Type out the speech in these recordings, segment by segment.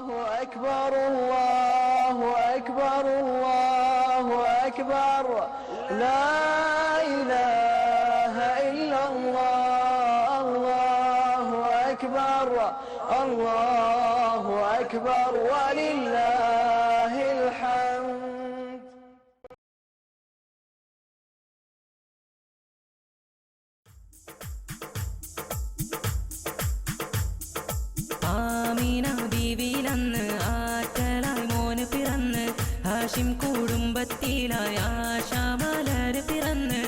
أكبر الله أكبر الله أكبر لا إله إلا الله الله أكبر الله أكبر ولله الحمد. ആമീന ബീവിയിലന്ന് ആറ്റലായി മോന് പിറന്ന് ഹാഷിം കുടുംബത്തിലായി ആശാമലര് പിറന്ന്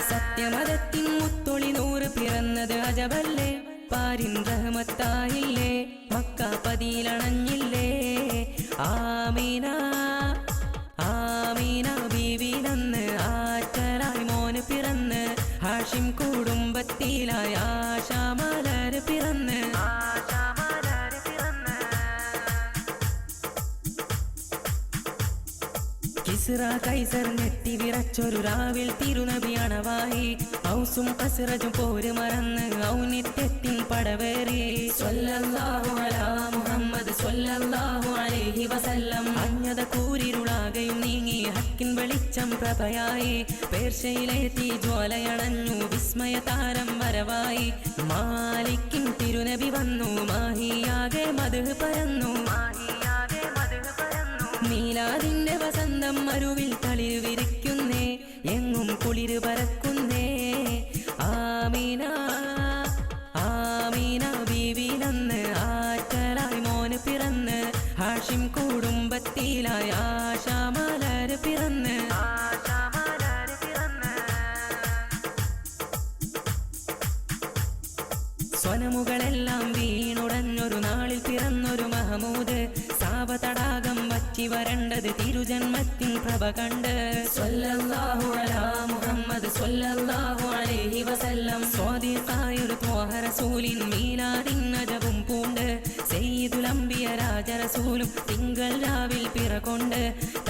സത്യമതത്തിൻ മുത്തൊളി നൂറ് പിറന്നത് അജബല്ലേ പാരിൻ റഹ്മത്തായില്ലേ മക്ക പതിയിലണഞ്ഞില്ലേ ആമീന ആമീന ബീവിയിലന്ന് ആറ്റലായി മോന് പിറന്ന് ഹാഷിം കുടുംബത്തിലായി ആശാമലര് പിറന്ന് കിസ്റ കൈസർ ഞെട്ടി വിറച്ചൊരു രാവിൽ തിരുനബി അണവായി ഔസും കസ്റജും പോര് മറന്ന് ഔന്നിത്യത്തിൻ പടവേറി സ്വല്ലല്ലാഹു അലാ മുഹമ്മദ് സ്വല്ലല്ലാഹു അലൈഹി വസല്ലം അഞ്ഞത കൂരിരുളാകയും നീങ്ങി ഹക്കിൻ വെളിച്ചം പ്രഭയായി പേർഷ്യയിലെ തീജ്വാലയണഞ്ഞു വിസ്മയ താരം വരവായി മാലിക്കിൻ തിരുനബി വന്നു മാഹിയാകെ മദ്ഹ് പരന്നു മീലാദിന്റെ വസന്തം മരുവിൽ തളിര് വിരിക്കുന്നേ എങ്ങും കുളിര് പരക്കുന്നേ ആമീന ആമീന ബീവിയിലന്ന് ആറ്റലായി മോന് പിറന്ന് ഹാഷിം കുടുംബത്തിലായി ആശാമലര് പിറന്ന് സ്വനമുകളെല്ലാം വീണുടഞ്ഞൊരു നാളിൽ പിറന്നൊരു മഹമൂദ് സാപതടാകം വറ്റി വരണ്ടത് തിരുജന്മത്തിൻ പ്രഭ കണ്ട് സ്വല്ലല്ലാഹു അലാ മുഹമ്മദ് സ്വല്ലല്ലാഹു അലൈഹി വസല്ലം സ്വാദിഖായൊരു ത്വാഹ റസൂലിൻ മീലാദിൻ അജബും പൂണ്ട് സയ്യിദുൽ അംബിയ രാജറസൂലും തിങ്കൾ രാവിൽ പിറകൊണ്ട്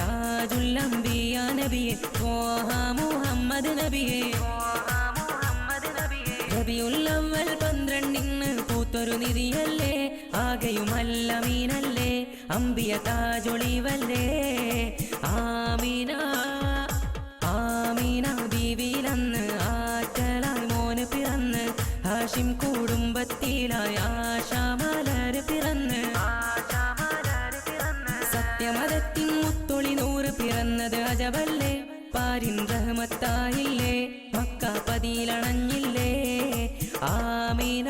താജുൽ അംബിയ നബിയെ ത്വാഹ മുഹമ്മദ് നബിയെ റബിയുൽ അവ്വൽ 12 പൂത്തൊരു നിധിയല്ലേ ആകെയുമല്ല മീനല്ലേ അംബിയ താജൊളിവല്ലേ ആമീന ആമീന ബീവിയിലന്ന് ആറ്റലായി മോന് പിറന്ന് ഹാഷിം കുടുംബത്തിലായി ആശാമലര് പിറന്ന് സത്യമതത്തിൻ മുത്തൊളി നൂറ് പിറന്നത് അജബല്ലേ പാരിൻ റഹ്മത്തായില്ലേ മക്ക പതിയിലണഞ്ഞില്ലേ ആമീന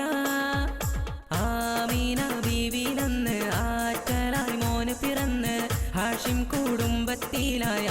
ആമീന ബീവിയിലന്ന് ആറ്റലായി മോന് പിറന്ന് ഹാഷിം കുടുംബത്തിലായി